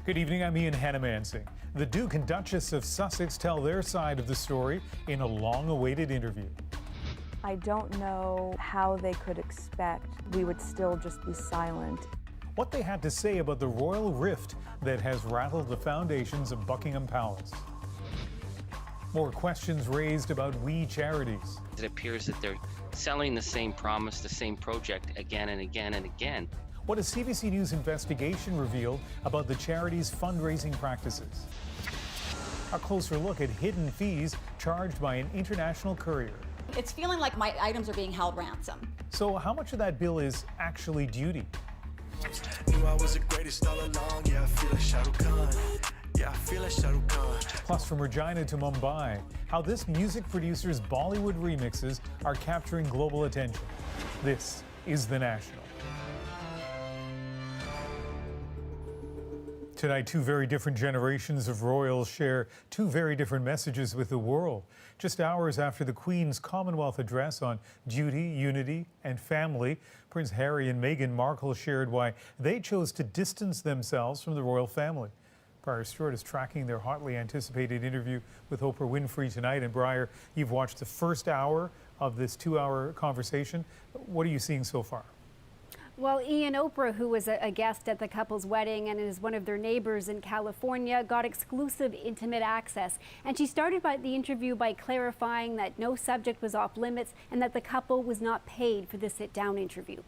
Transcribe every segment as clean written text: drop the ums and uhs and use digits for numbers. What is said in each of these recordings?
Good evening, I'm Ian Hannamansing. The Duke and Duchess of Sussex tell their side of the story in a long-awaited interview. I don't know how they could expect we would still just be silent. What they had to say about the royal rift that has rattled the foundations of Buckingham Palace. More questions raised about WE charities. It appears that they're selling the same promise, the same project again and again and again. What a CBC News investigation revealed about the charity's fundraising practices. A closer look at hidden fees charged by an international courier. It's feeling like my items are being held ransom. So how much of that bill is actually duty? Knew I was the greatest all along. Yeah, I feel like Shah Rukh Khan. Yeah, I feel like Shah Rukh Khan. Plus, from Regina to Mumbai, how this music producer's Bollywood remixes are capturing global attention. This is The National. Tonight, two very different generations of royals share two very different messages with the world. Just hours after the Queen's Commonwealth Address on duty, unity, and family, Prince Harry and Meghan Markle shared why they chose to distance themselves from the royal family. Briar Stewart is tracking their hotly anticipated interview with Oprah Winfrey tonight. And Briar, you've watched the first hour of this two-hour conversation. What are you seeing so far? Well, Ian, Oprah, who was a guest at the couple's wedding and is one of their neighbors in California, got exclusive intimate access. And she started the interview by clarifying that no subject was off limits and that the couple was not paid for the sit-down interview.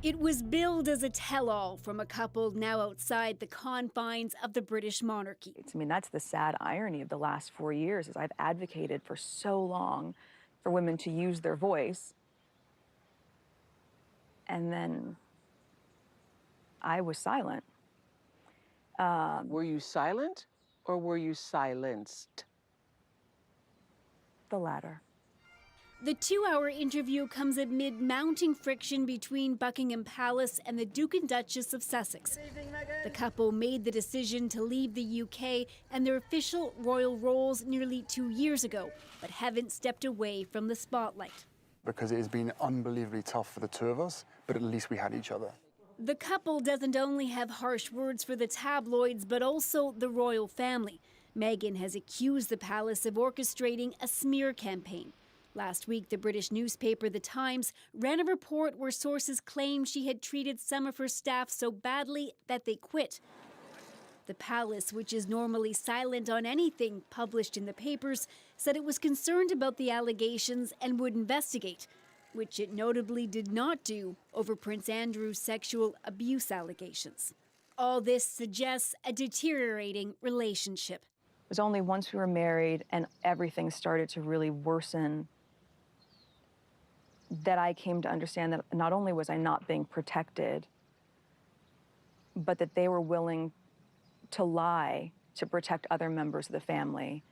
It was billed as a tell-all from a couple now outside the confines of the British monarchy. I mean, that's the sad irony of the last 4 years, is I've advocated for so long for women to use their voice. And then I was silent. Were you silent or were you silenced? The latter. The two-hour interview comes amid mounting friction between Buckingham Palace and the Duke and Duchess of Sussex. The couple made the decision to leave the UK and their official royal roles nearly 2 years ago, but haven't stepped away from the spotlight. Because it has been unbelievably tough for the two of us, but at least we had each other. The couple doesn't only have harsh words for the tabloids, but also the royal family. Meghan has accused the palace of orchestrating a smear campaign. Last week, the British newspaper The Times ran a report where sources claimed she had treated some of her staff so badly that they quit. The palace, which is normally silent on anything published in the papers, said it was concerned about the allegations and would investigate, which it notably did not do over Prince Andrew's sexual abuse allegations. All this suggests a deteriorating relationship. It was only once we were married and everything started to really worsen that I came to understand that not only was I not being protected, but that they were willing to lie to protect other members of the family,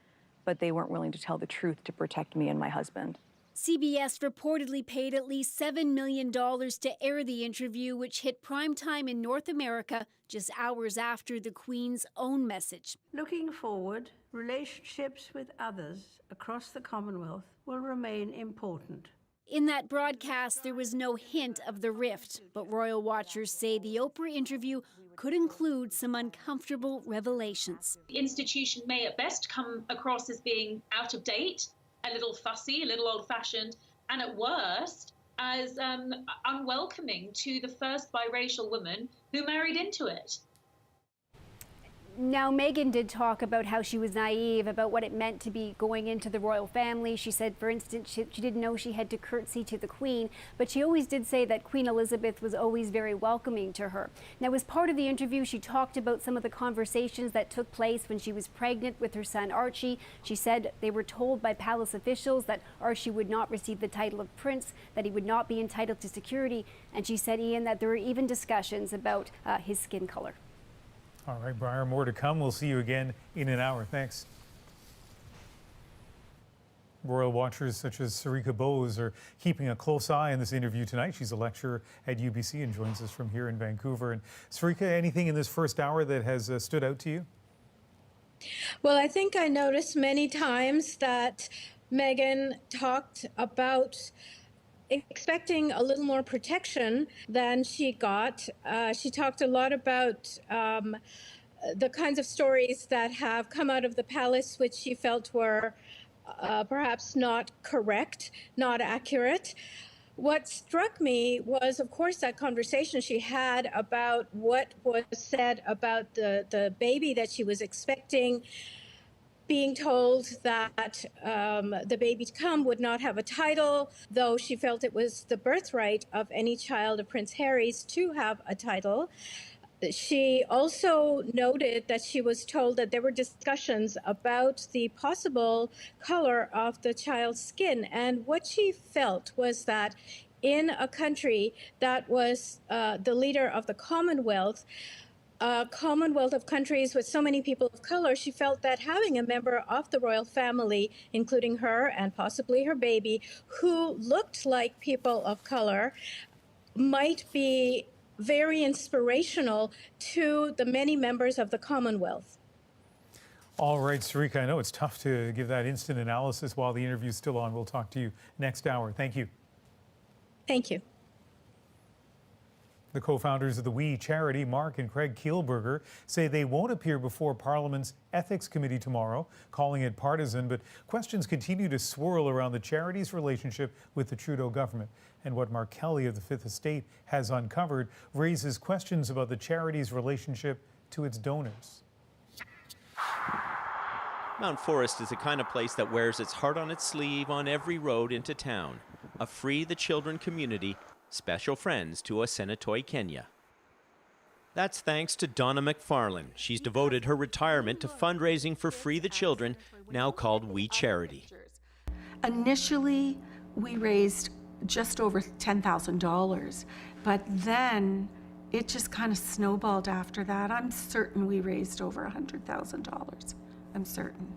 but they weren't willing to tell the truth to protect me and my husband. CBS reportedly paid at least $7 million to air the interview, which hit primetime in North America just hours after the Queen's own message. Looking forward, relationships with others across the Commonwealth will remain important. In that broadcast, there was no hint of the rift, but royal watchers say the Oprah interview could include some uncomfortable revelations. The institution may at best come across as being out of date, a little fussy, a little old-fashioned, and at worst, as unwelcoming to the first biracial woman who married into it. Now, Meghan did talk about how she was naive about what it meant to be going into the royal family. She said, for instance, she didn't know she had to curtsy to the Queen, but she always did say that Queen Elizabeth was always very welcoming to her. Now, as part of the interview, she talked about some of the conversations that took place when she was pregnant with her son Archie. She said they were told by palace officials that Archie would not receive the title of prince, that he would not be entitled to security, and she said, Ian, that there were even discussions about his skin color. All right, Briar, more to come. We'll see you again in an hour. Thanks. Royal watchers such as Sarika Bose are keeping a close eye on this interview tonight. She's a lecturer at UBC and joins us from here in Vancouver. And Sarika, anything in this first hour that has stood out to you? Well, I think I noticed many times that Meghan talked about expecting a little more protection than she got. She talked a lot about the kinds of stories that have come out of the palace, which she felt were perhaps not correct, not accurate. What struck me was, of course, that conversation she had about what was said about the baby that she was expecting, being told that the baby to come would not have a title, though she felt it was the birthright of any child of Prince Harry's to have a title. She also noted that she was told that there were discussions about the possible color of the child's skin. And what she felt was that in a country that was the leader of the Commonwealth, a Commonwealth of countries with so many people of color, she felt that having a member of the royal family, including her and possibly her baby, who looked like people of color, might be very inspirational to the many members of the Commonwealth. All right, Sarika, I know it's tough to give that instant analysis while the interview's still on. We'll talk to you next hour. Thank you. Thank you. The co-founders of the We charity, Mark and Craig Kielburger, say they won't appear before Parliament's Ethics Committee tomorrow, calling it partisan, but questions continue to swirl around the charity's relationship with the Trudeau government. And what Mark Kelly of the Fifth Estate has uncovered raises questions about the charity's relationship to its donors. Mount Forest is the kind of place that wears its heart on its sleeve on every road into town. A Free the Children community, special friends to Asenatoi, Kenya. That's thanks to Donna McFarlane. She's devoted her retirement to fundraising for Free the Children, now called We Charity. Initially, we raised just over $10,000, but then it just kind of snowballed after that. I'm certain we raised over $100,000. I'm certain.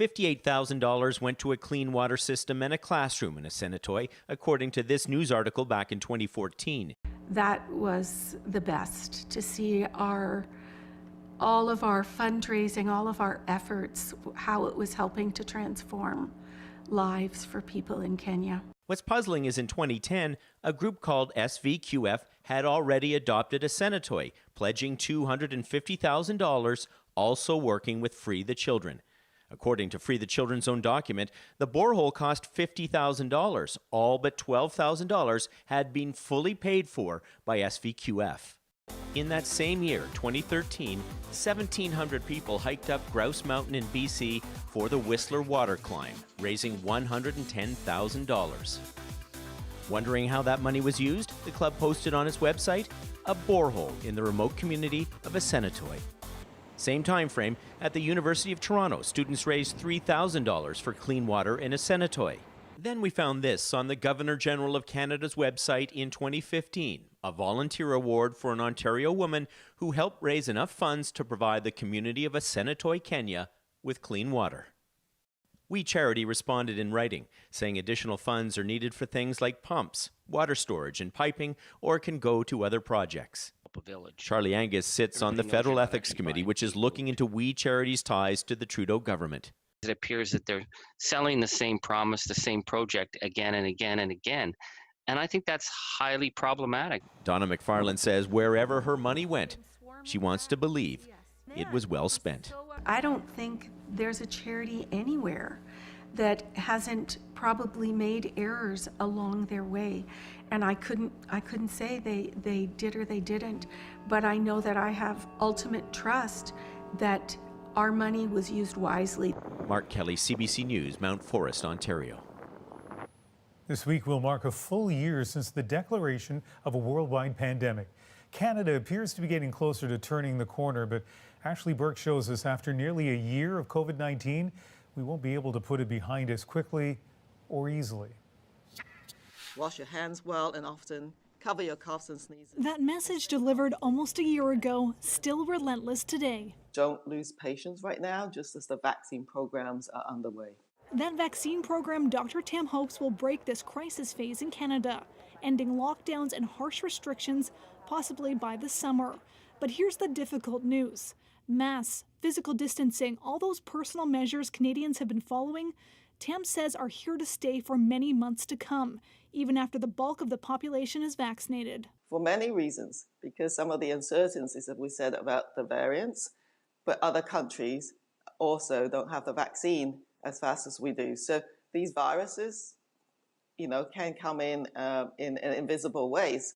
$58,000 went to a clean water system and a classroom in Asenatoi, according to this news article back in 2014. That was the best, to see all of our fundraising, all of our efforts, how it was helping to transform lives for people in Kenya. What's puzzling is in 2010, a group called SVQF had already adopted Asenatoi, pledging $250,000, also working with Free the Children. According to Free the Children's own document, the borehole cost $50,000. All but $12,000 had been fully paid for by SVQF. In that same year, 2013, 1,700 people hiked up Grouse Mountain in BC for the Whistler Water Climb, raising $110,000. Wondering how that money was used? The club posted on its website a borehole in the remote community of Asenatoi. Same time frame, at the University of Toronto, students raised $3,000 for clean water in Asenatoi. Then we found this on the Governor General of Canada's website in 2015, a volunteer award for an Ontario woman who helped raise enough funds to provide the community of Asenatoi, Kenya, with clean water. We Charity responded in writing, saying additional funds are needed for things like pumps, water storage and piping, or can go to other projects. Charlie Angus sits on the Federal Ethics Committee, which is looking into We Charity's ties to the Trudeau government. It appears that they're selling the same promise, the same project again and again and again. And I think that's highly problematic. Donna McFarlane says wherever her money went, she wants to believe it was well spent. I don't think there's a charity anywhere that hasn't probably made errors along their way. And I couldn't say they did or they didn't, but I know that I have ultimate trust that our money was used wisely. Mark Kelly, CBC News, Mount Forest, Ontario. This week will mark a full year since the declaration of a worldwide pandemic. Canada appears to be getting closer to turning the corner, but Ashley Burke shows us after nearly a year of COVID-19, we won't be able to put it behind us quickly or easily. Wash your hands well and often. Cover your coughs and sneezes. That message delivered almost a year ago, still relentless today. Don't lose patience right now, just as the vaccine programs are underway. That vaccine program Dr. Tam hopes will break this crisis phase in Canada, ending lockdowns and harsh restrictions possibly by the summer. But here's the difficult news. Masks, physical distancing, all those personal measures Canadians have been following Tam says are here to stay for many months to come, even after the bulk of the population is vaccinated. For many reasons, because some of the uncertainties that we said about the variants, but other countries also don't have the vaccine as fast as we do. So these viruses, can come in invisible ways.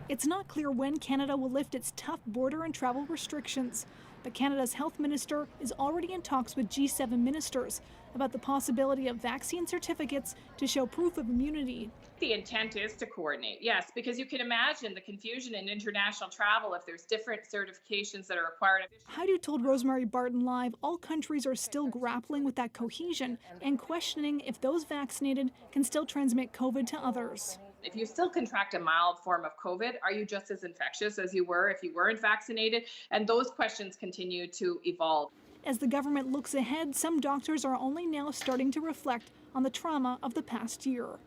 It's not clear when Canada will lift its tough border and travel restrictions, but Canada's health minister is already in talks with G7 ministers about the possibility of vaccine certificates to show proof of immunity. The intent is to coordinate, yes, because you can imagine the confusion in international travel if there's different certifications that are required. Haidu told Rosemary Barton Live all countries are still grappling with that cohesion and questioning if those vaccinated can still transmit COVID to others. If you still contract a mild form of COVID, are you just as infectious as you were if you weren't vaccinated? And those questions continue to evolve. As the government looks ahead, some doctors are only now starting to reflect on the trauma of the past year.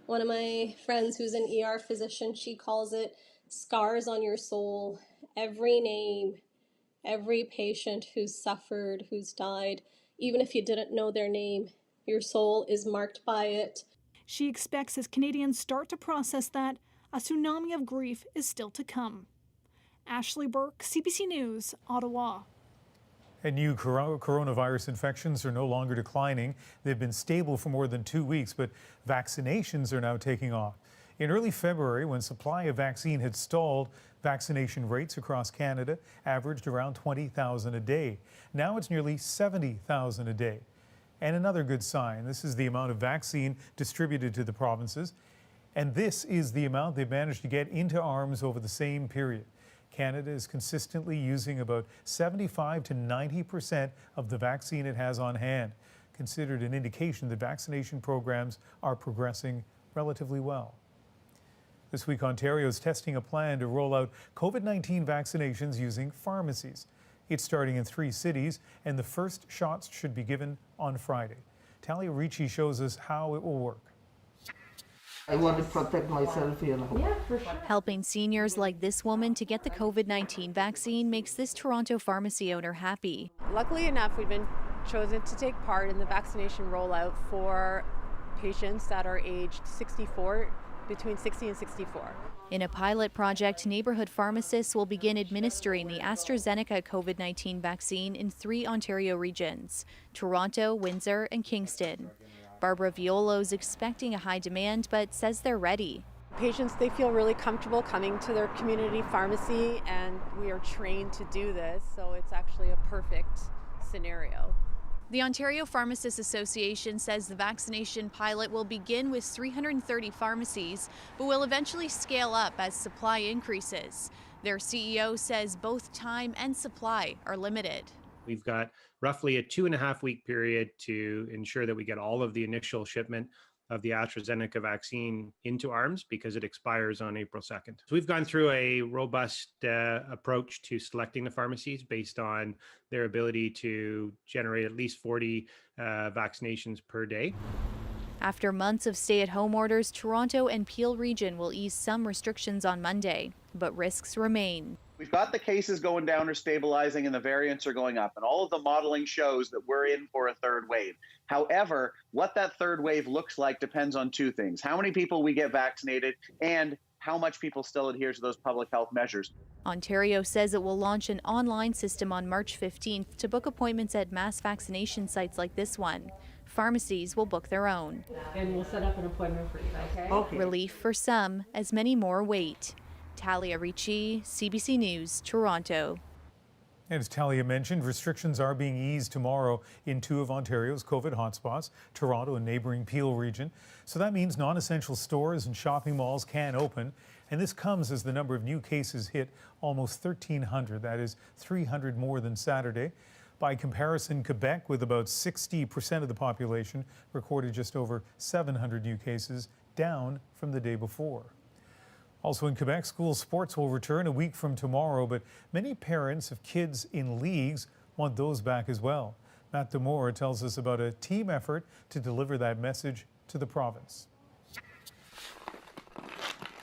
One of my friends who's an ER physician, she calls it scars on your soul. Every name, every patient who's suffered, who's died, even if you didn't know their name, your soul is marked by it. She expects as Canadians start to process that, a tsunami of grief is still to come. Ashley Burke, CBC News, Ottawa. And new coronavirus infections are no longer declining. They've been stable for more than 2 weeks, but vaccinations are now taking off. In early February, when supply of vaccine had stalled, vaccination rates across Canada averaged around 20,000 a day. Now it's nearly 70,000 a day. And another good sign, this is the amount of vaccine distributed to the provinces. And this is the amount they've managed to get into arms over the same period. Canada is consistently using about 75 to 90% of the vaccine it has on hand, considered an indication that vaccination programs are progressing relatively well. This week, Ontario is testing a plan to roll out COVID-19 vaccinations using pharmacies. It's starting in 3 cities, and the first shots should be given on Friday. Talia Ricci shows us how it will work. I want to protect myself, Yeah, for sure. Helping seniors like this woman to get the COVID-19 vaccine makes this Toronto pharmacy owner happy. Luckily enough, we've been chosen to take part in the vaccination rollout for patients that are aged 64, between 60 and 64. In a pilot project, neighborhood pharmacists will begin administering the AstraZeneca COVID-19 vaccine in 3 Ontario regions: Toronto, Windsor, and Kingston. Barbara Violo is expecting a high demand, but says they're ready. Patients, they feel really comfortable coming to their community pharmacy, and we are trained to do this, so it's actually a perfect scenario. The Ontario Pharmacists Association says the vaccination pilot will begin with 330 pharmacies, but will eventually scale up as supply increases. Their CEO says both time and supply are limited. We've got roughly a 2.5-week period to ensure that we get all of the initial shipment of the AstraZeneca vaccine into arms because it expires on April 2nd. So we've gone through a robust approach to selecting the pharmacies based on their ability to generate at least 40 vaccinations per day. After months of stay-at-home orders, Toronto and Peel region will ease some restrictions on Monday, but risks remain. We've got the cases going down or stabilizing and the variants are going up, and all of the modeling shows that we're in for a third wave. However, what that third wave looks like depends on 2 things: how many people we get vaccinated and how much people still adhere to those public health measures. Ontario says it will launch an online system on March 15th to book appointments at mass vaccination sites like this one. Pharmacies will book their own. And we'll set up an appointment for you, okay? Relief for some, as many more wait. Talia Ricci, CBC News, Toronto. And as Talia mentioned, restrictions are being eased tomorrow in 2 of Ontario's COVID hotspots, Toronto and neighboring Peel region. So that means non-essential stores and shopping malls can open. And this comes as the number of new cases hit almost 1,300. That is 300 more than Saturday. By comparison, Quebec, with about 60% of the population, recorded just over 700 new cases, down from the day before. Also in Quebec, school sports will return a week from tomorrow, but many parents of kids in leagues want those back as well. Matt Demore tells us about a team effort to deliver that message to the province.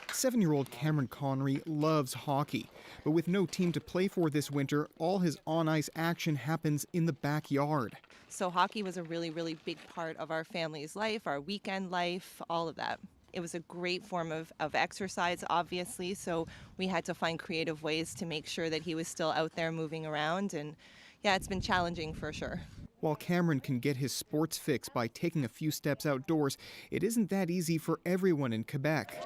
7-year-old Cameron Connery loves hockey, But with no team to play for this winter, all his on-ice action happens in the backyard. So hockey was a really, really big part of our family's life, our weekend life, all of that. It was a great form of exercise, obviously, so we had to find creative ways to make sure that he was still out there moving around, and yeah, it's been challenging for sure. While Cameron can get his sports fix by taking a few steps outdoors, it isn't that easy for everyone in Quebec.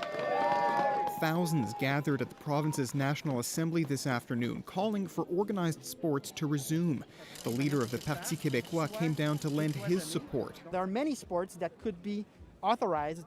Thousands gathered at the province's National Assembly this afternoon, calling for organized sports to resume. The leader of the Parti Québécois came down to lend his support. There are many sports that could be authorized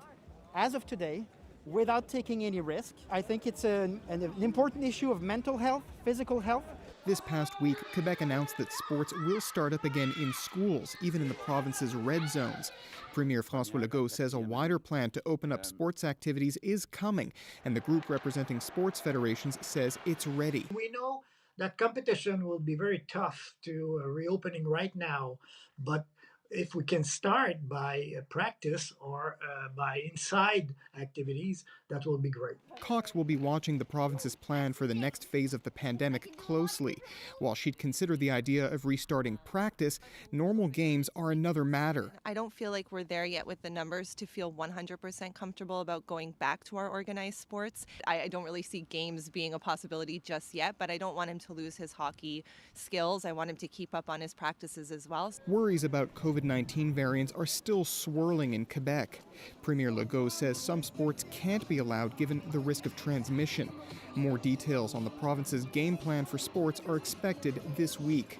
as of today without taking any risk. I think it's an important issue of mental health, physical health. This past week, Quebec announced that sports will start up again in schools, even in the province's red zones. Premier François Legault says a wider plan to open up sports activities is coming, and the group representing sports federations says it's ready. We know that competition will be very tough to reopening right now, but if we can start by practice or by inside activities, that will be great. Cox will be watching the province's plan for the next phase of the pandemic closely. While she'd consider the idea of restarting practice, normal games are another matter. I don't feel like we're there yet with the numbers to feel 100% comfortable about going back to our organized sports. I don't really see games being a possibility just yet, but I don't want him to lose his hockey skills. I want him to keep up on his practices as well. Worries about COVID-19 variants are still swirling in Quebec. Premier Legault says some sports can't be allowed given the risk of transmission. More details on the province's game plan for sports are expected this week.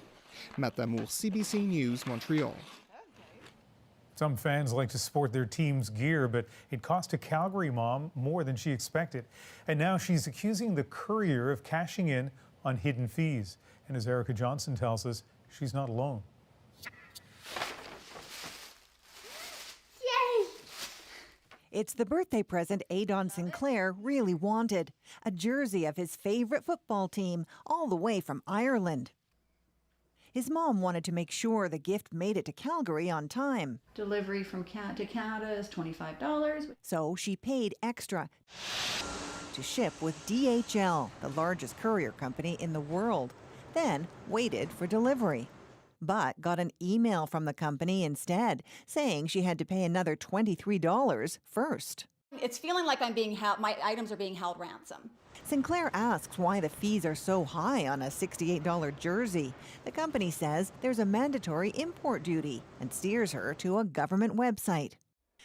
Matt Damour, CBC News, Montreal. Some fans like to sport their team's gear, but it cost a Calgary mom more than she expected. And now she's accusing the Courier of cashing in on hidden fees. And as Erica Johnson tells us, she's not alone. It's the birthday present Adon Sinclair really wanted, a jersey of his favorite football team, all the way from Ireland. His mom wanted to make sure the gift made it to Calgary on time. Delivery from to Canada is $25. So she paid extra to ship with DHL, the largest courier company in the world, then waited for delivery. But got an email from the company instead, saying she had to pay another $23 first. It's feeling like I'm being held, my items are being held ransom. Sinclair asks why the fees are so high on a $68 jersey. The company says there's a mandatory import duty and steers her to a government website.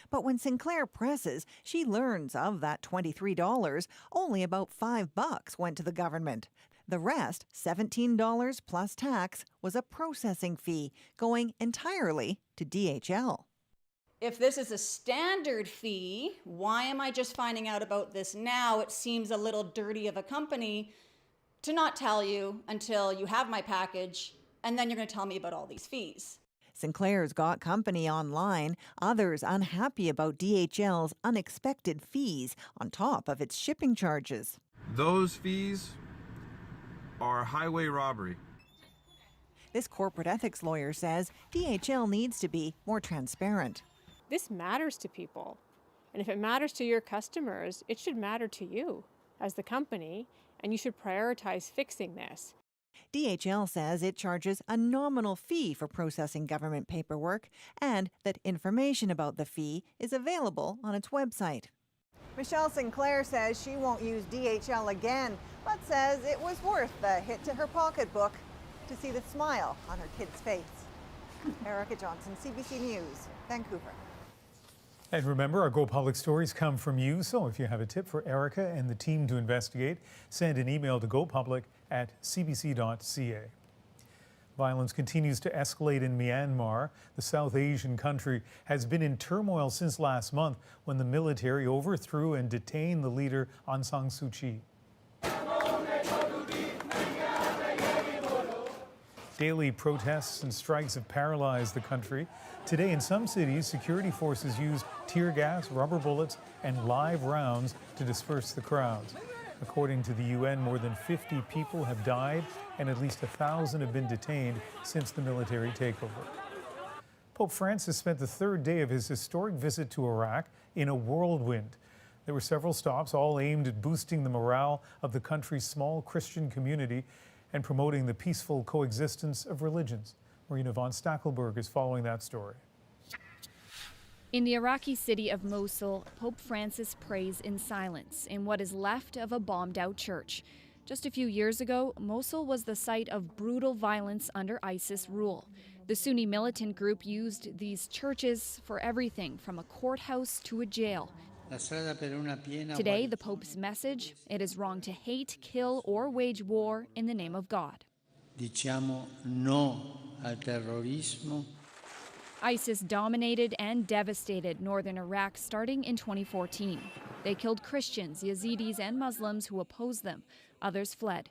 But when Sinclair presses, she learns of that $23, only about $5 went to the government. The rest, $17 plus tax, was a processing fee going entirely to DHL. If this is a standard fee, why am I just finding out about this now? It seems a little dirty of a company to not tell you until you have my package, and then you're going to tell me about all these fees. Sinclair's got company online, others unhappy about DHL's unexpected fees on top of its shipping charges. Those fees are highway robbery. This corporate ethics lawyer says DHL needs to be more transparent. This matters to people. And if it matters to your customers, it should matter to you as the company, and you should prioritize fixing this. DHL says it charges a nominal fee for processing government paperwork and that information about the fee is available on its website. Michelle Sinclair says she won't use DHL again, but says it was worth the hit to her pocketbook to see the smile on her kid's face. Erica Johnson, CBC News, Vancouver. And remember, our Go Public stories come from you, so if you have a tip for Erica and the team to investigate, send an email to gopublic@cbc.ca. Violence continues to escalate in Myanmar. The South Asian country has been in turmoil since last month when the military overthrew and detained the leader Aung San Suu Kyi. Daily protests and strikes have paralyzed the country. Today, in some cities, security forces used tear gas, rubber bullets, and live rounds to disperse the crowds. According to the UN, more than 50 people have died and at least 1,000 have been detained since the military takeover. Pope Francis spent the third day of his historic visit to Iraq in a whirlwind. There were several stops, all aimed at boosting the morale of the country's small Christian community and promoting the peaceful coexistence of religions. Marina von Stackelberg is following that story. In the Iraqi city of Mosul, Pope Francis prays in silence in what is left of a bombed-out church. Just a few years ago, Mosul was the site of brutal violence under ISIS rule. The Sunni militant group used these churches for everything from a courthouse to a jail. Today, the Pope's message: it is wrong to hate, kill, or wage war in the name of God. Diciamo no al terrorismo. ISIS dominated and devastated northern Iraq starting in 2014. They killed Christians, Yazidis, and Muslims who opposed them. Others fled.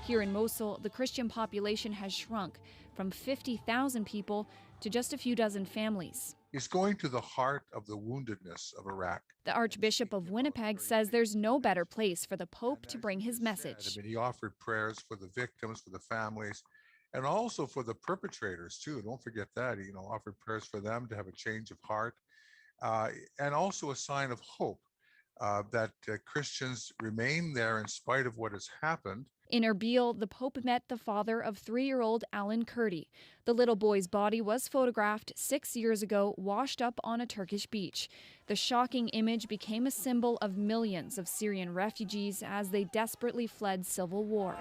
Here in Mosul, the Christian population has shrunk from 50,000 people to just a few dozen families. It's going to the heart of the woundedness of Iraq. The Archbishop of Winnipeg says there's no better place for the Pope to bring his message. He offered prayers for the victims, for the families, and also for the perpetrators too. Don't forget that. He offered prayers for them to have a change of heart, and also a sign of hope that Christians remain there in spite of what has happened. In Erbil, the Pope met the father of 3-year-old Alan Kurdi. The little boy's body was photographed 6 years ago, washed up on a Turkish beach. The shocking image became a symbol of millions of Syrian refugees as they desperately fled civil war.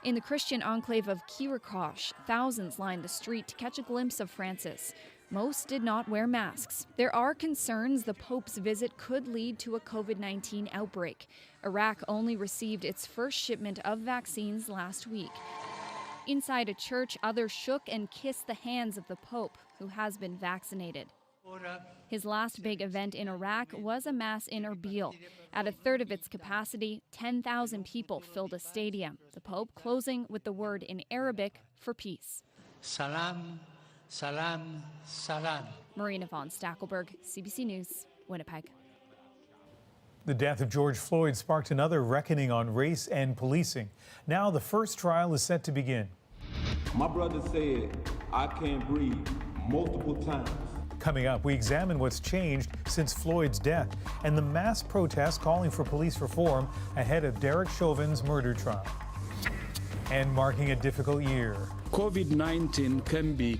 In the Christian enclave of Kirikosh, thousands lined the street to catch a glimpse of Francis. Most did not wear masks. There are concerns the Pope's visit could lead to a COVID-19 outbreak. Iraq only received its first shipment of vaccines last week. Inside a church, others shook and kissed the hands of the Pope, who has been vaccinated. His last big event in Iraq was a mass in Erbil. At a third of its capacity, 10,000 people filled a stadium, the Pope closing with the word in Arabic for peace. Salam, salam, salam. Marina von Stackelberg, CBC News, Winnipeg. The death of George Floyd sparked another reckoning on race and policing. Now the first trial is set to begin. My brother said, "I can't breathe," multiple times. Coming up, we examine what's changed since Floyd's death and the mass protests calling for police reform ahead of Derek Chauvin's murder trial. And marking a difficult year. COVID-19 can be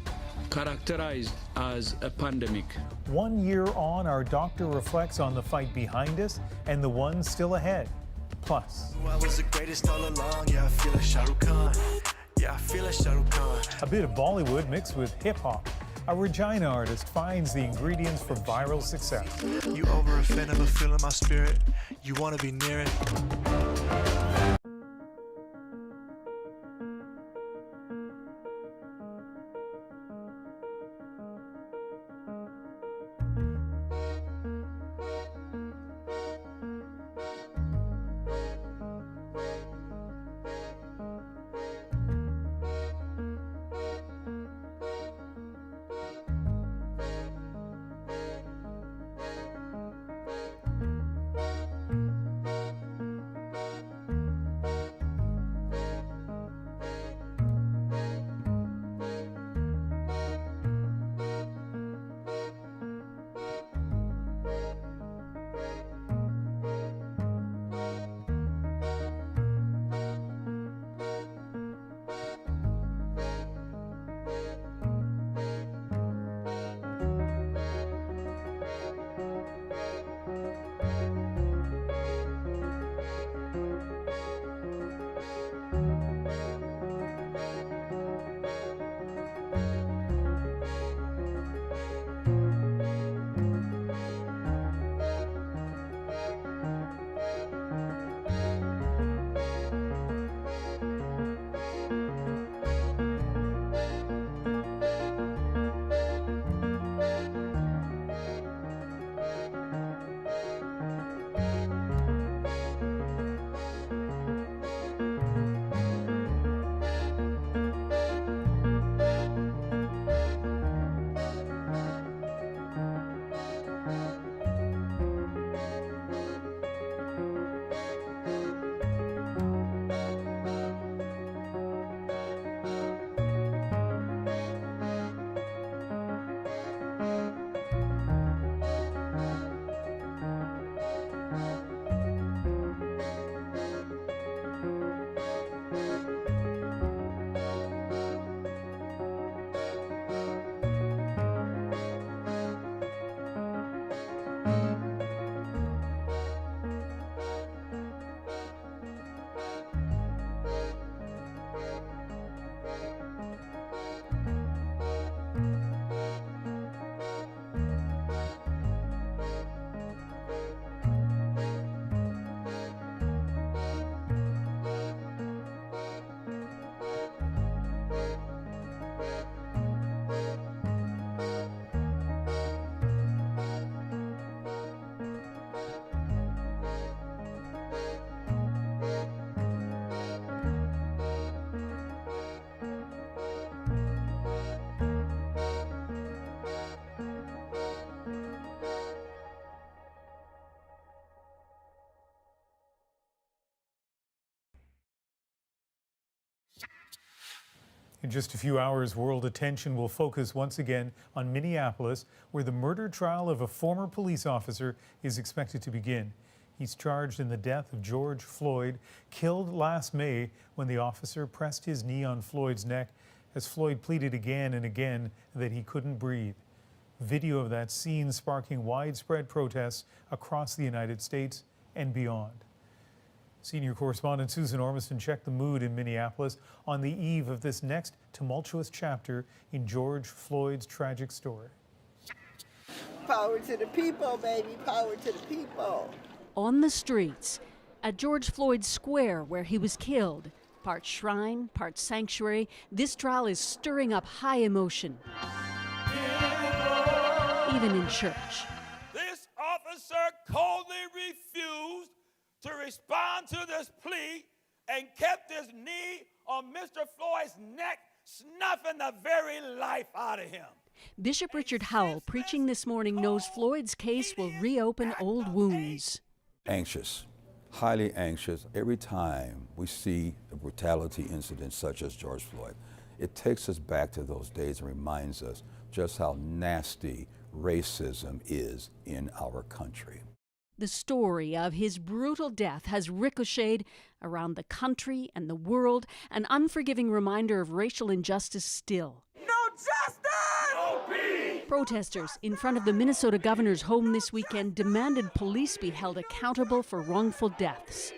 characterized as a pandemic. 1 year on, our doctor reflects on the fight behind us and the one still ahead. Plus, I was the greatest all along. Yeah, I feel like Shah Rukh Khan. Yeah, I feel like Shah Rukh Khan. A bit of Bollywood mixed with hip-hop. A Regina artist finds the ingredients for viral success. You over a fin of a feel in my spirit. You want to be near it. In just a few hours, world attention will focus once again on Minneapolis, where the murder trial of a former police officer is expected to begin. He's charged in the death of George Floyd, killed last May when the officer pressed his knee on Floyd's neck as Floyd pleaded again and again that he couldn't breathe. Video of that scene sparking widespread protests across the United States and beyond. Senior correspondent Susan Ormiston checked the mood in Minneapolis on the eve of this next tumultuous chapter in George Floyd's tragic story. Power to the people, baby, power to the people. On the streets, at George Floyd Square where he was killed, part shrine, part sanctuary, this trial is stirring up high emotion. Even in church. This officer coldly refused to respond to this plea and kept his knee on Mr. Floyd's neck, snuffing the very life out of him. Bishop Richard Howell, preaching this morning, knows Floyd's case will reopen old wounds. Anxious, highly anxious. Every time we see a brutality incident such as George Floyd, it takes us back to those days and reminds us just how nasty racism is in our country. The story of his brutal death has ricocheted around the country and the world, an unforgiving reminder of racial injustice still. No justice! No peace! Protesters in front of the Minnesota governor's home this weekend demanded police be held accountable for wrongful deaths.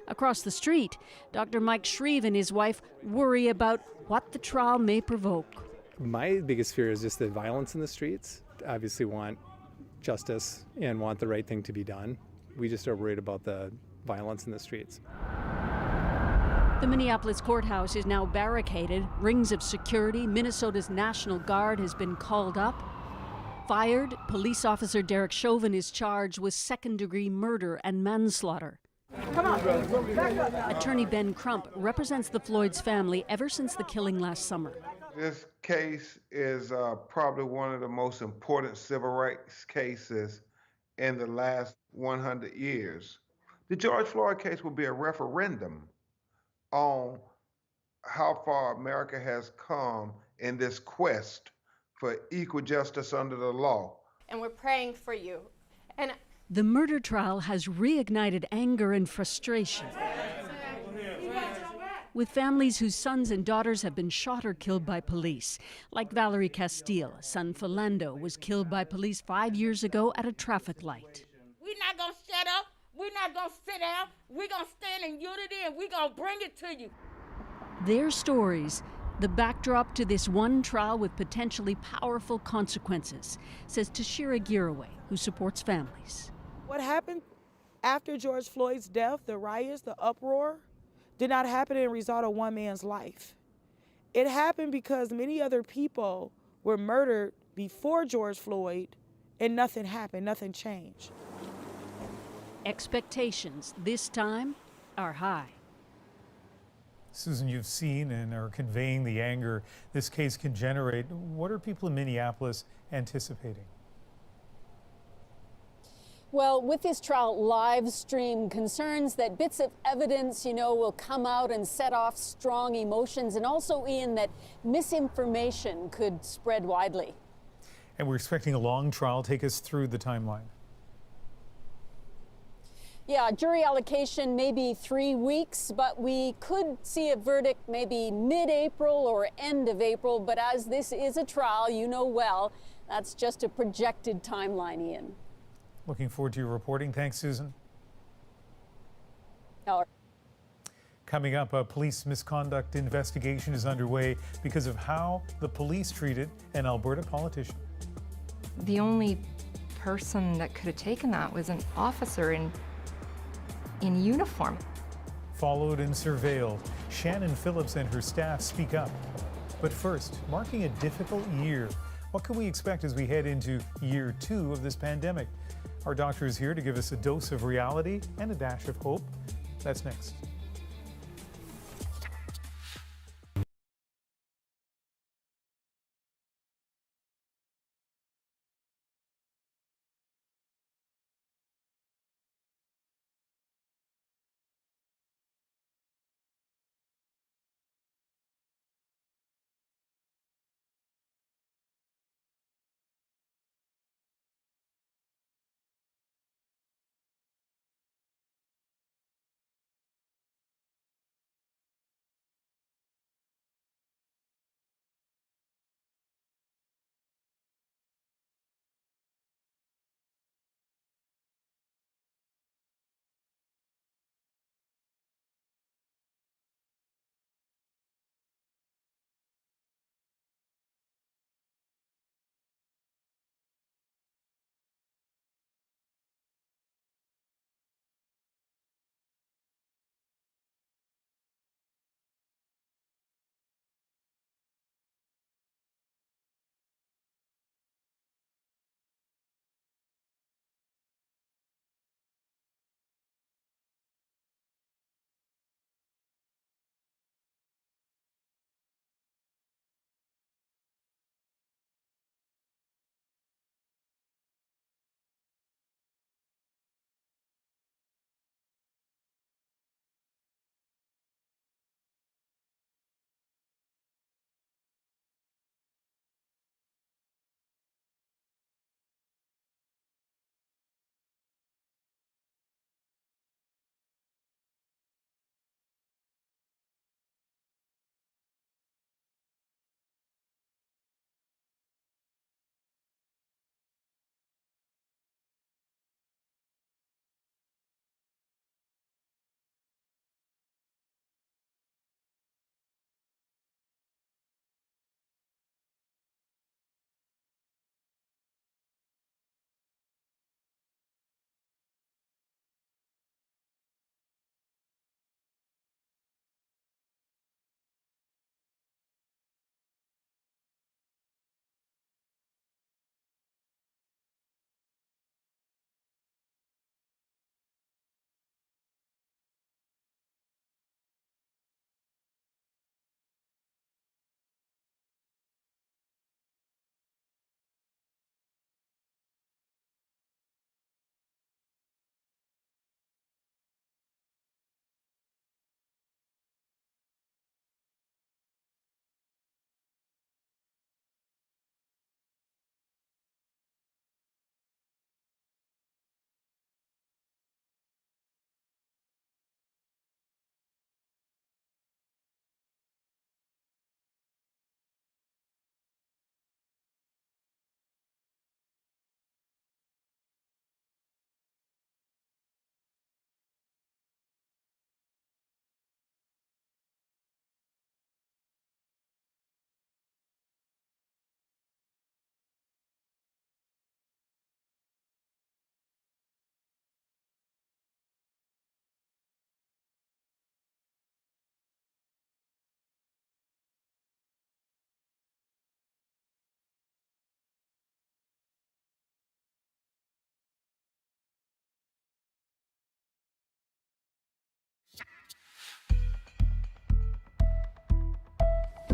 Across the street, Dr. Mike Shreve and his wife worry about what the trial may provoke. My biggest fear is just the violence in the streets. Obviously want justice and want the right thing to be done. We just are worried about the violence in the streets. The Minneapolis courthouse is now barricaded, rings of security. Minnesota's National Guard has been called up. Fired, police officer Derek Chauvin is charged with second-degree murder and manslaughter. Come on. Attorney Ben Crump represents the Floyd's family ever since the killing last summer. This case is probably one of the most important civil rights cases in the last 100 years. The George Floyd case will be a referendum on how far America has come in this quest for equal justice under the law. And we're praying for you. And the murder trial has reignited anger and frustration, with families whose sons and daughters have been shot or killed by police, like Valerie Castile. Son Philando was killed by police 5 years ago at a traffic light. we're not going to shut up. We're not going to sit down. We're going to stand in unity, and we're going to bring it to you. Their stories, the backdrop to this one trial with potentially powerful consequences, says Tashira Giraway, who supports families. What happened after George Floyd's death, the riots, the uproar, did not happen in result of one man's life. It happened because many other people were murdered before George Floyd, and nothing happened, nothing changed. Expectations this time are high. Susan, you've seen and are conveying the anger this case can generate. What are people in Minneapolis anticipating? Well, with this trial live stream, concerns that bits of evidence, will come out and set off strong emotions, and also, Ian, that misinformation could spread widely. And we're expecting a long trial. Take us through the timeline. Yeah, jury allocation maybe 3 weeks, but we could see a verdict maybe mid-April or end of April. But as this is a trial, you know well, that's just a projected timeline, Ian. Looking forward to your reporting. Thanks, Susan. Coming up, a police misconduct investigation is underway because of how the police treated an Alberta politician. The only person that could have taken that was an officer in uniform. Followed and surveilled, Shannon Phillips and her staff speak up. But first, marking a difficult year, what can we expect as we head into year 2 of this pandemic? Our doctor is here to give us a dose of reality and a dash of hope. That's next.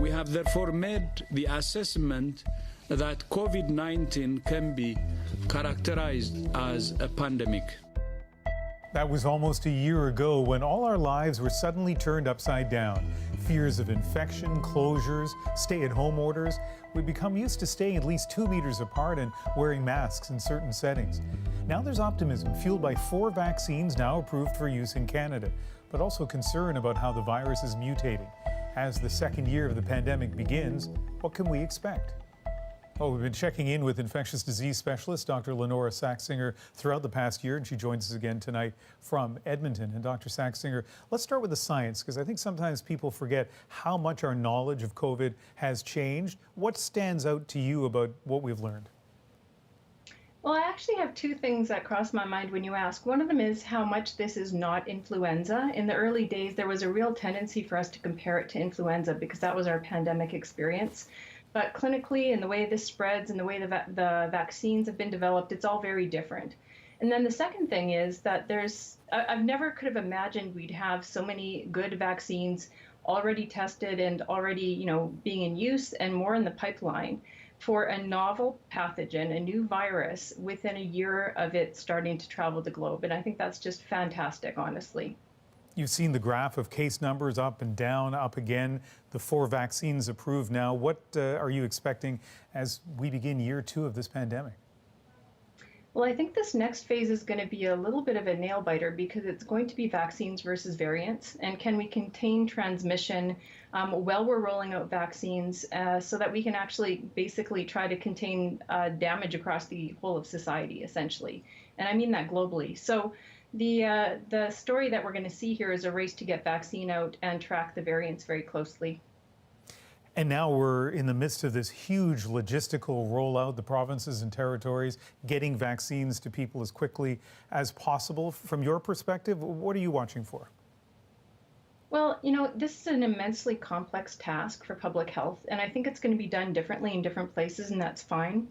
We have therefore made the assessment that COVID-19 can be characterized as a pandemic. That was almost a year ago when all our lives were suddenly turned upside down. Fears of infection, closures, stay-at-home orders. We become used to staying at least 2 meters apart and wearing masks in certain settings. Now there's optimism fueled by 4 vaccines now approved for use in Canada, but also concern about how the virus is mutating. As the second year of the pandemic begins, what can we expect? Well, we've been checking in with infectious disease specialist Dr. Lenora Saxinger throughout the past year, and she joins us again tonight from Edmonton. And Dr. Saxinger, let's start with the science, because I think sometimes people forget how much our knowledge of COVID has changed. What stands out to you about what we've learned? Well, I actually have 2 things that cross my mind when you ask. One of them is how much this is not influenza. In the early days, there was a real tendency for us to compare it to influenza because that was our pandemic experience. But clinically, and the way this spreads and the way the vaccines have been developed, it's all very different. And then the second thing is that I've never could have imagined we'd have so many good vaccines already tested and already, being in use and more in the pipeline for a novel pathogen, a new virus, within a year of it starting to travel the globe. And I think that's just fantastic, honestly. You've seen the graph of case numbers up and down, up again, the 4 vaccines approved now. What are you expecting as we begin year 2 of this pandemic? Well, I think this next phase is going to be a little bit of a nail biter because it's going to be vaccines versus variants. And can we contain transmission while we're rolling out vaccines so that we can actually basically try to contain damage across the whole of society, essentially. And I mean that globally. So the story that we're going to see here is a race to get vaccine out and track the variants very closely. And now we're in the midst of this huge logistical rollout, the provinces and territories getting vaccines to people as quickly as possible. From your perspective, what are you watching for? Well, this is an immensely complex task for public health, and I think it's going to be done differently in different places, and that's fine.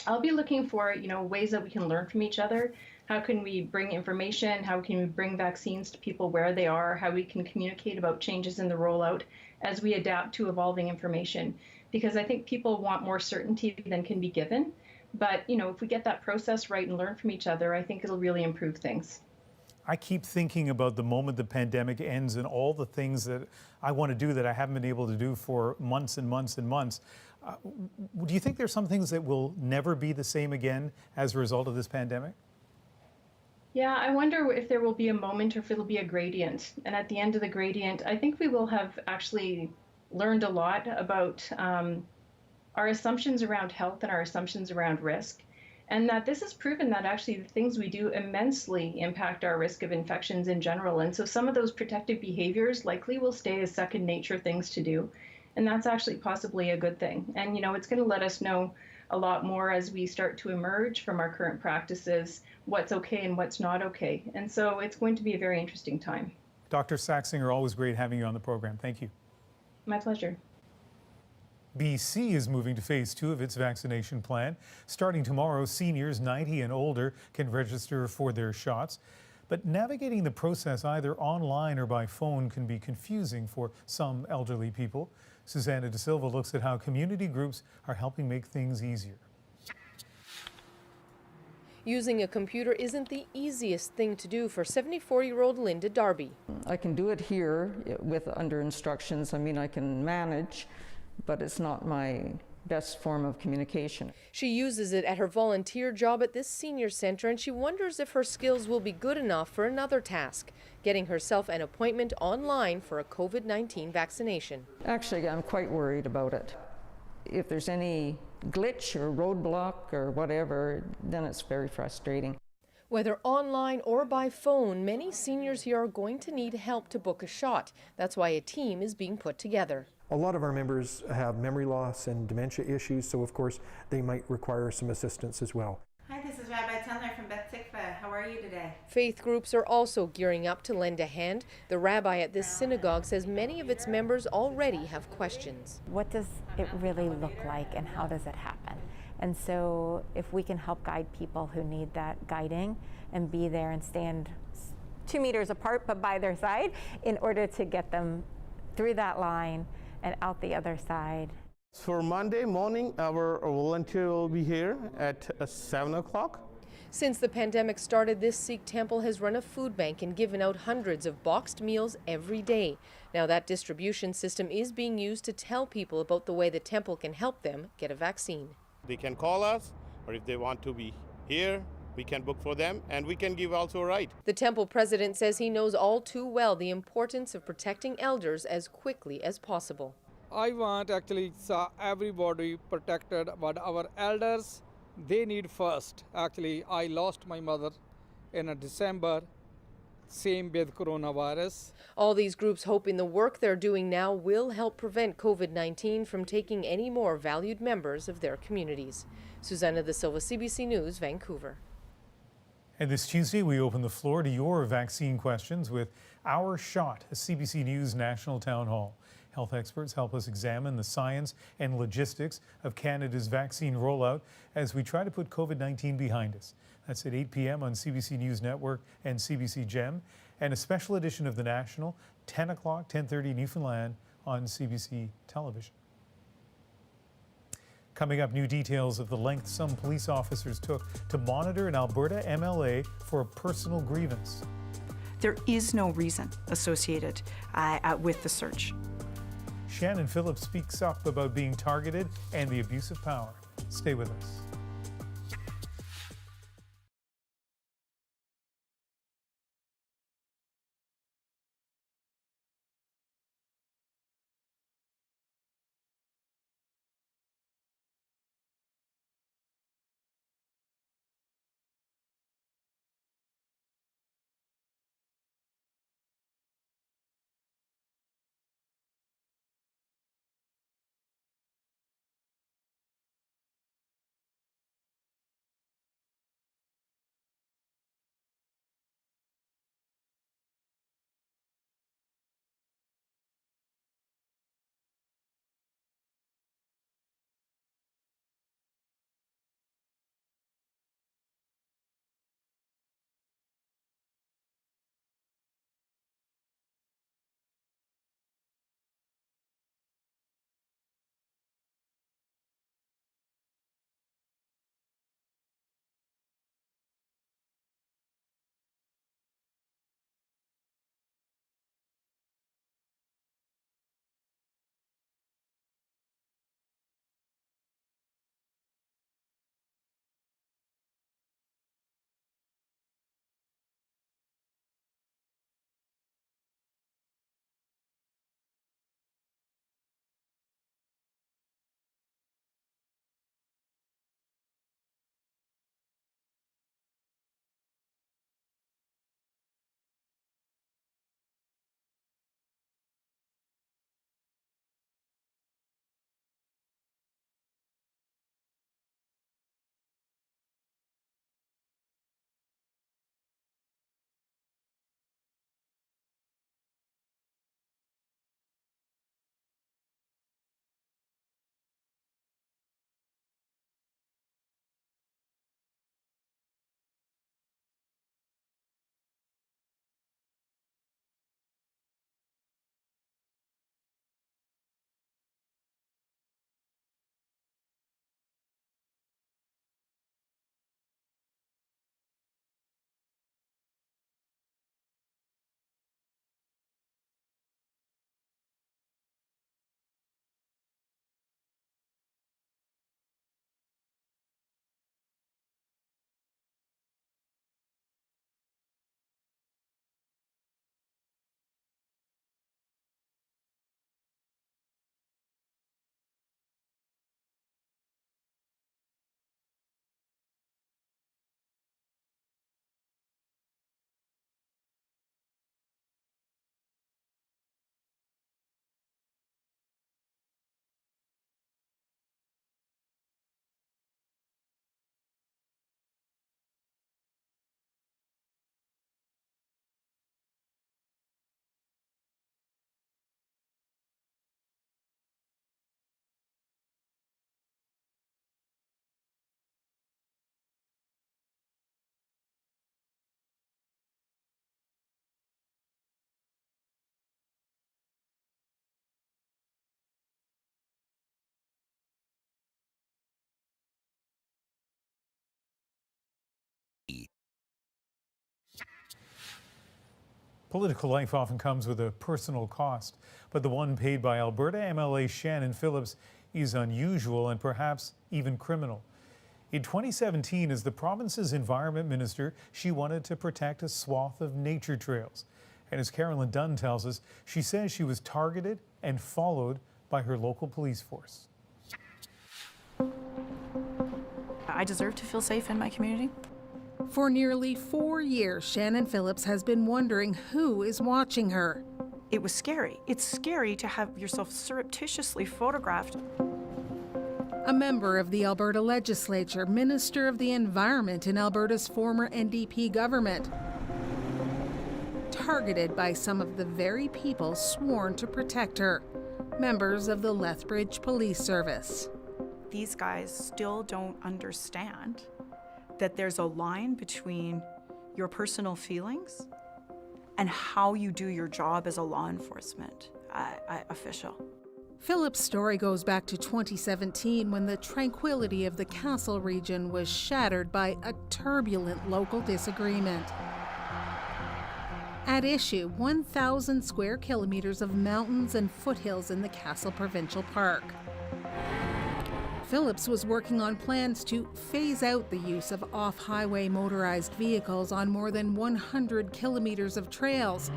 I'll be looking for, ways that we can learn from each other. How can we bring information? How can we bring vaccines to people where they are? How we can communicate about changes in the rollout as we adapt to evolving information. Because I think people want more certainty than can be given. But, if we get that process right and learn from each other, I think it'll really improve things. I keep thinking about the moment the pandemic ends and all the things that I want to do that I haven't been able to do for months and months and months. Do you think there's some things that will never be the same again as a result of this pandemic? Yeah, I wonder if there will be a moment or if it'll be a gradient. And at the end of the gradient, I think we will have actually learned a lot about our assumptions around health and our assumptions around risk. And that this has proven that actually the things we do immensely impact our risk of infections in general. And so some of those protective behaviors likely will stay as second nature things to do. And that's actually possibly a good thing. And, it's going to let us know a lot more as we start to emerge from our current practices, what's okay and what's not okay. And so it's going to be a very interesting time. Dr. Saxinger, always great having you on the program. Thank you. My pleasure. BC is moving to phase 2 of its vaccination plan. Starting tomorrow, seniors 90 and older can register for their shots. But navigating the process either online or by phone can be confusing for some elderly people. Susanna De Silva looks at how community groups are helping make things easier. Using a computer isn't the easiest thing to do for 74-year-old Linda Darby. I can do it here under instructions. I can manage, but it's not my best form of communication. She uses it at her volunteer job at this senior center, and she wonders if her skills will be good enough for another task, getting herself an appointment online for a COVID-19 vaccination. Actually, I'm quite worried about it. If there's any glitch or roadblock or whatever, then it's very frustrating. Whether online or by phone, many seniors here are going to need help to book a shot. That's why a team is being put together. A lot of our members have memory loss and dementia issues, so of course they might require some assistance as well. Hi, this is Rabbi Tendler from Beth Tikva. How are you today? Faith groups are also gearing up to lend a hand. The rabbi at this synagogue says many of its members already have questions. What does it really look like and how does it happen? And so if we can help guide people who need that guiding and be there and stand 2 meters apart but by their side in order to get them through that line and out the other side. For Monday morning, our volunteer will be here at 7 o'clock. Since the pandemic started, this Sikh temple has run a food bank and given out hundreds of boxed meals every day. Now that distribution system is being used to tell people about the way the temple can help them get a vaccine. They can call us, or if they want to be here, we can book for them, and we can give also a ride. The temple president says he knows all too well the importance of protecting elders as quickly as possible. I want actually everybody protected, but our elders, they need first. Actually, I lost my mother in December, same with coronavirus. All these groups hoping the work they're doing now will help prevent COVID-19 from taking any more valued members of their communities. Susanna De Silva, CBC News, Vancouver. And this Tuesday, we open the floor to your vaccine questions with Our Shot, a CBC News national town hall. Health experts help us examine the science and logistics of Canada's vaccine rollout as we try to put COVID-19 behind us. That's at 8 p.m. on CBC News Network and CBC Gem, and a special edition of The National, 10 o'clock, 10:30 Newfoundland on CBC Television. Coming up, new details of the length some police officers took to monitor an Alberta MLA for a personal grievance. There is no reason associated with the search. Shannon Phillips speaks up about being targeted and the abuse of power. Stay with us. Political life often comes with a personal cost, but the one paid by Alberta MLA Shannon Phillips is unusual and perhaps even criminal. In 2017, as the province's environment minister, she wanted to protect a swath of nature trails. And as Carolyn Dunn tells us, she says she was targeted and followed by her local police force. I deserve to feel safe in my community. For nearly 4 years, Shannon Phillips has been wondering who is watching her. It was scary. It's scary to have yourself surreptitiously photographed. A member of the Alberta Legislature, Minister of the Environment in Alberta's former NDP government, targeted by some of the very people sworn to protect her, members of the Lethbridge Police Service. These guys still don't understand that there's a line between your personal feelings and how you do your job as a law enforcement official. Phillips' story goes back to 2017 when the tranquility of the Castle region was shattered by a turbulent local disagreement. At issue, 1,000 square kilometers of mountains and foothills in the Castle Provincial Park. Phillips was working on plans to phase out the use of off-highway motorized vehicles on more than 100 kilometers of trails.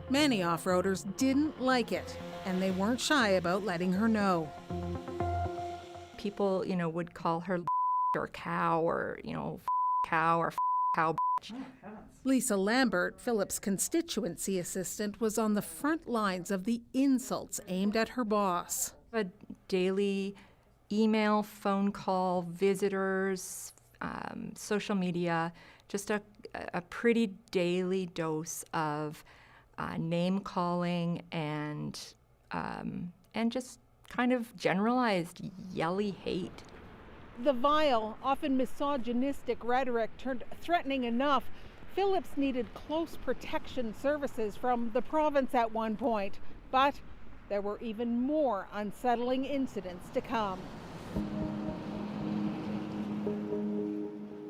Many off-roaders didn't like it, and they weren't shy about letting her know. People, would call her or cow or, cow or cow bitch. Lisa Lambert, Phillips' constituency assistant, was on the front lines of the insults aimed at her boss. A daily email, phone call, visitors, social media, just a pretty daily dose of name calling and just kind of generalized yelly hate. The vile, often misogynistic rhetoric turned threatening enough. Phillips needed close protection services from the province at one point, but there were even more unsettling incidents to come.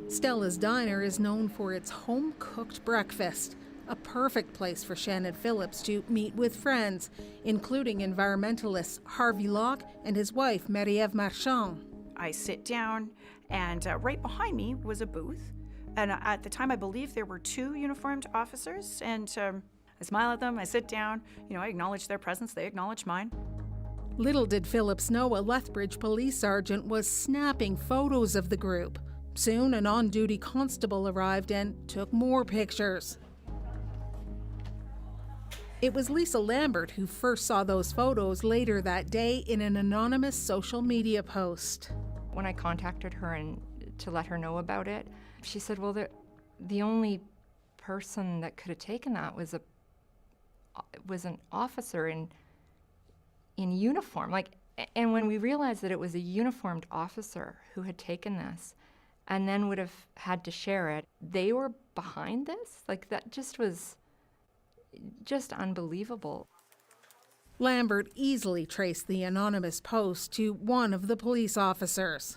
Stella's Diner is known for its home-cooked breakfast, a perfect place for Shannon Phillips to meet with friends, including environmentalists Harvey Locke and his wife, Marie-Ève Marchand. I sit down, and right behind me was a booth. And at the time, I believe there were 2 uniformed officers, and I smile at them, I sit down, I acknowledge their presence, they acknowledge mine. Little did Phillips know a Lethbridge police sergeant was snapping photos of the group. Soon, an on-duty constable arrived and took more pictures. It was Lisa Lambert who first saw those photos later that day in an anonymous social media post. When I contacted her to let her know about it, she said, well, the only person that could have taken that was an officer in uniform. And when we realized that it was a uniformed officer who had taken this and then would have had to share it, they were behind this? That just was just unbelievable. Lambert easily traced the anonymous post to one of the police officers.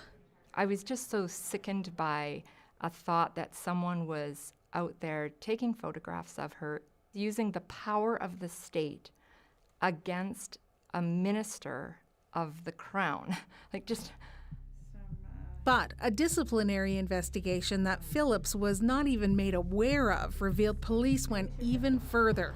I was just so sickened by a thought that someone was out there taking photographs of her, using the power of the state against a minister of the crown. But a disciplinary investigation that Phillips was not even made aware of revealed police went even further.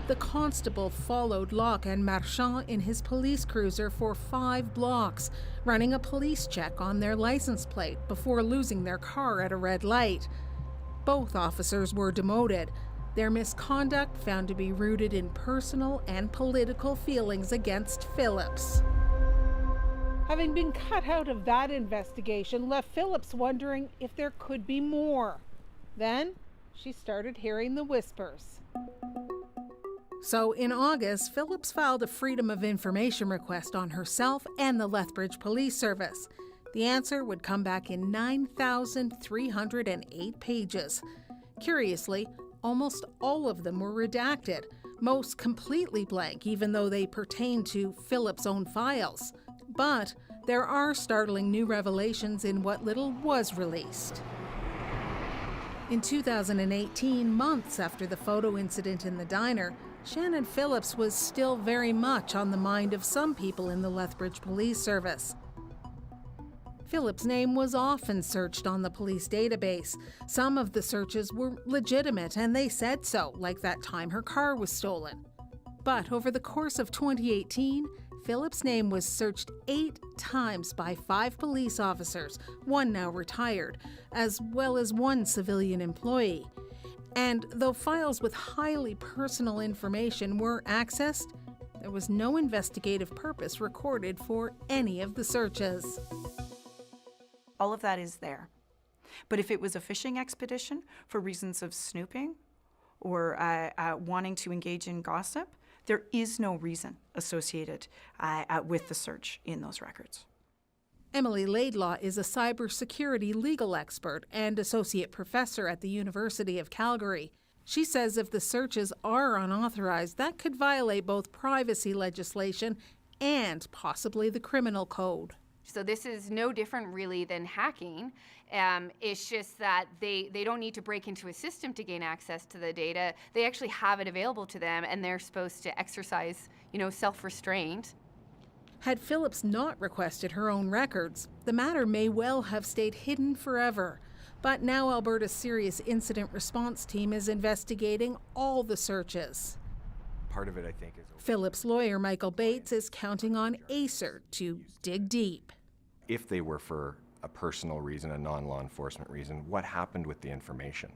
The constable followed Locke and Marchand in his police cruiser for 5 blocks, running a police check on their license plate before losing their car at a red light. Both officers were demoted, their misconduct found to be rooted in personal and political feelings against Phillips. Having been cut out of that investigation left Phillips wondering if there could be more. Then she started hearing the whispers. So in August, Phillips filed a Freedom of Information request on herself and the Lethbridge Police Service. The answer would come back in 9,308 pages. Curiously, almost all of them were redacted, most completely blank, even though they pertain to Phillips' own files. But there are startling new revelations in what little was released. In 2018, months after the photo incident in the diner, Shannon Phillips was still very much on the mind of some people in the Lethbridge Police Service. Phillips' name was often searched on the police database. Some of the searches were legitimate, and they said so, like that time her car was stolen. But over the course of 2018, Phillips' name was searched 8 times by 5 police officers, one now retired, as well as one civilian employee. And though files with highly personal information were accessed, there was no investigative purpose recorded for any of the searches. All of that is there. But if it was a fishing expedition for reasons of snooping or wanting to engage in gossip, there is no reason associated with the search in those records. Emily Laidlaw is a cybersecurity legal expert and associate professor at the University of Calgary. She says if the searches are unauthorized, that could violate both privacy legislation and possibly the criminal code. So this is no different really than hacking. It's just that they don't need to break into a system to gain access to the data. They actually have it available to them, and they're supposed to exercise, self-restraint. Had Phillips not requested her own records, the matter may well have stayed hidden forever. But now Alberta's Serious Incident Response Team is investigating all the searches. Part of it, I think, is... Phillips' lawyer, Michael Bates, is counting on ACER to dig deep. If they were for a personal reason, a non-law enforcement reason, what happened with the information?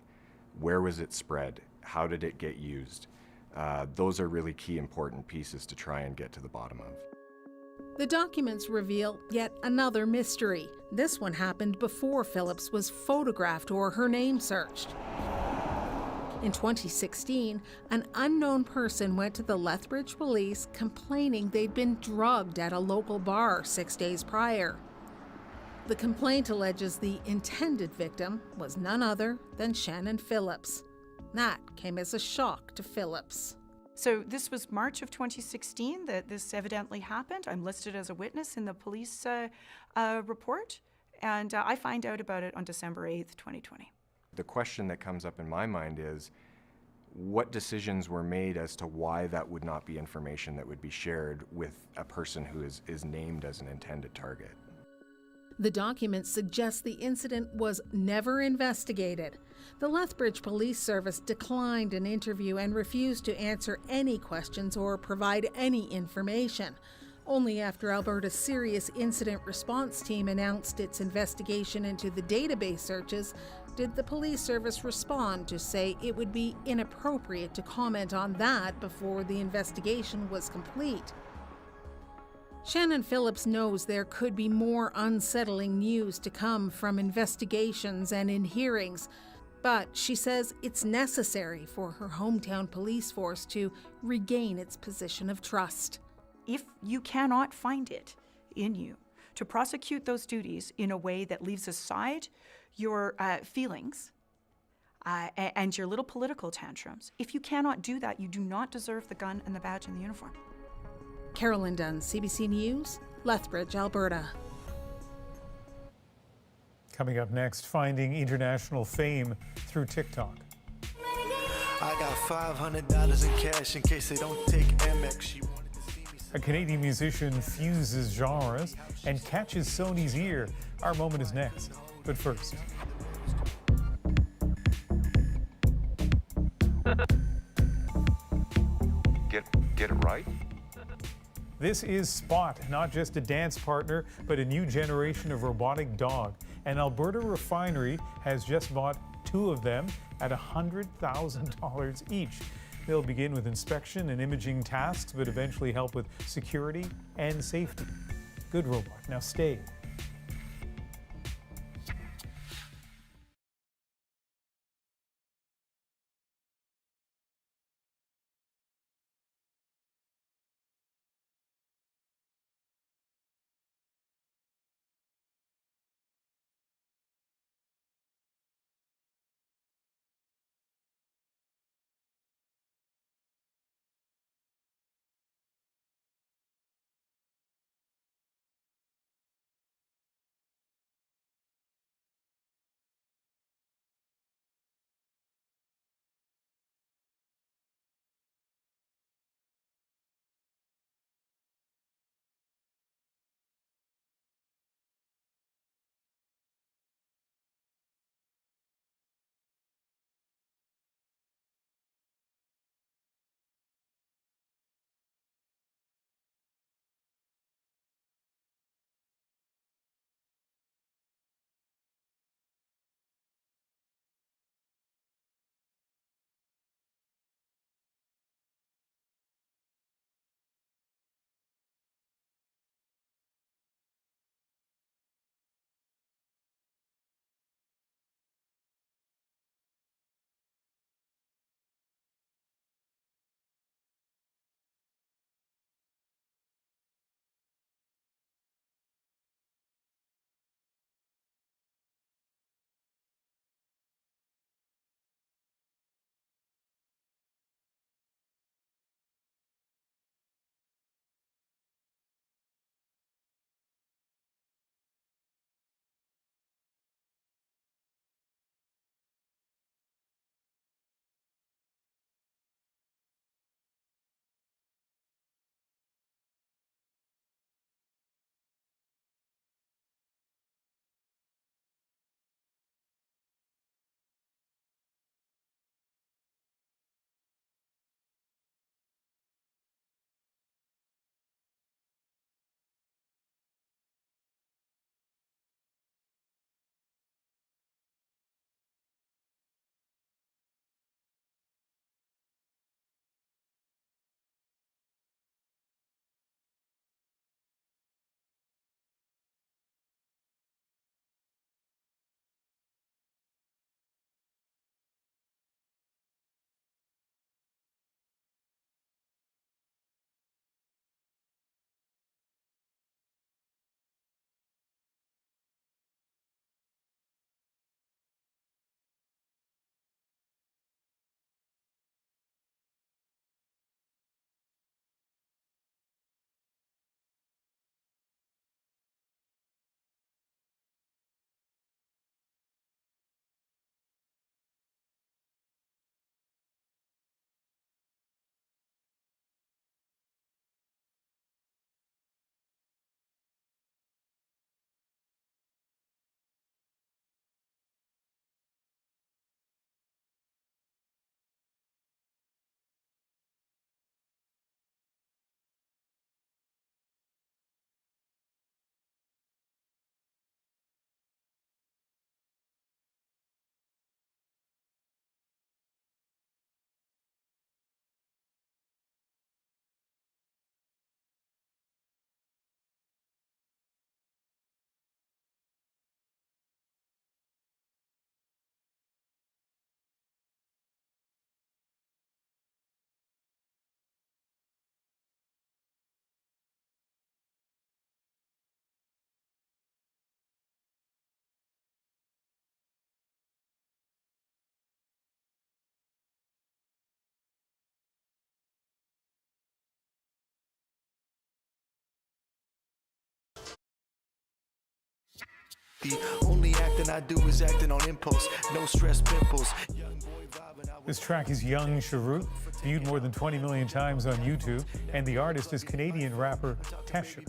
Where was it spread? How did it get used? Those are really key important pieces to try and get to the bottom of. The documents reveal yet another mystery. This one happened before Phillips was photographed or her name searched. In 2016, an unknown person went to the Lethbridge police complaining they'd been drugged at a local bar 6 days prior. The complaint alleges the intended victim was none other than Shannon Phillips. That came as a shock to Phillips. So this was March of 2016 that this evidently happened. I'm listed as a witness in the police report, and I find out about it on December 8th, 2020. The question that comes up in my mind is, what decisions were made as to why that would not be information that would be shared with a person who is named as an intended target? The documents suggest the incident was never investigated. The Lethbridge Police Service declined an interview and refused to answer any questions or provide any information. Only after Alberta's Serious Incident Response Team announced its investigation into the database searches did the police service respond to say it would be inappropriate to comment on that before the investigation was complete. Shannon Phillips knows there could be more unsettling news to come from investigations and in hearings, but she says it's necessary for her hometown police force to regain its position of trust. If you cannot find it in you to prosecute those duties in a way that leaves aside your feelings and your little political tantrums, if you cannot do that, you do not deserve the gun and the badge and the uniform. Carolyn Dunn, CBC News, Lethbridge, Alberta. Coming up next, finding international fame through TikTok. I got $500 in cash in case they don't take Amex. A Canadian musician fuses genres and catches Sony's ear. Our moment is next. But first. Get it right? This is Spot, not just a dance partner, but a new generation of robotic dog. An Alberta refinery has just bought 2 of them at $100,000 each. They'll begin with inspection and imaging tasks, but eventually help with security and safety. Good robot. Now stay. The only acting I do is acting on impulse. No stress pimples. This track is Young Sharut, viewed more than 20 million times on YouTube, and the artist is Canadian rapper Tesher.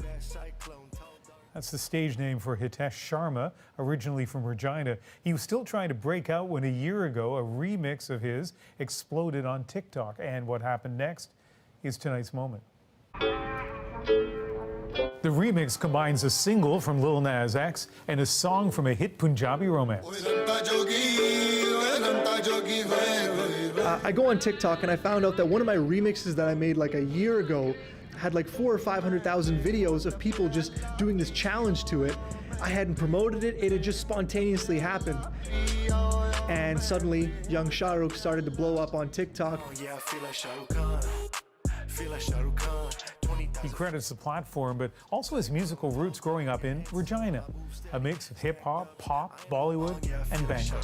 That's the stage name for Hitesh Sharma, originally from Regina. He was still trying to break out when a year ago a remix of his exploded on TikTok. And what happened next is tonight's moment. The remix combines a single from Lil Nas X and a song from a hit Punjabi romance. I go on TikTok and I found out that one of my remixes that I made like a year ago had like 400,000 or 500,000 videos of people just doing this challenge to it. I hadn't promoted it, it had just spontaneously happened. And suddenly, young Shah Rukh started to blow up on TikTok. He credits the platform, but also his musical roots growing up in Regina, a mix of hip-hop, pop, Bollywood, and banga.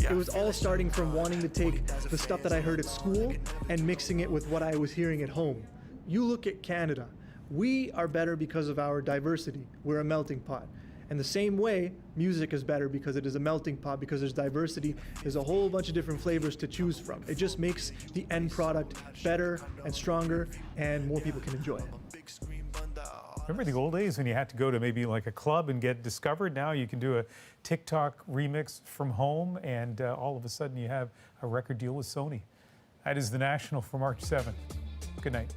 It was all starting from wanting to take the stuff that I heard at school and mixing it with what I was hearing at home. You look at Canada. We are better because of our diversity. We're a melting pot. And the same way, music is better because it is a melting pot, because there's diversity. There's a whole bunch of different flavors to choose from. It just makes the end product better and stronger, and more people can enjoy it. Remember the old days when you had to go to maybe like a club and get discovered? Now you can do a TikTok remix from home, and all of a sudden you have a record deal with Sony. That is The National for March 7th. Good night.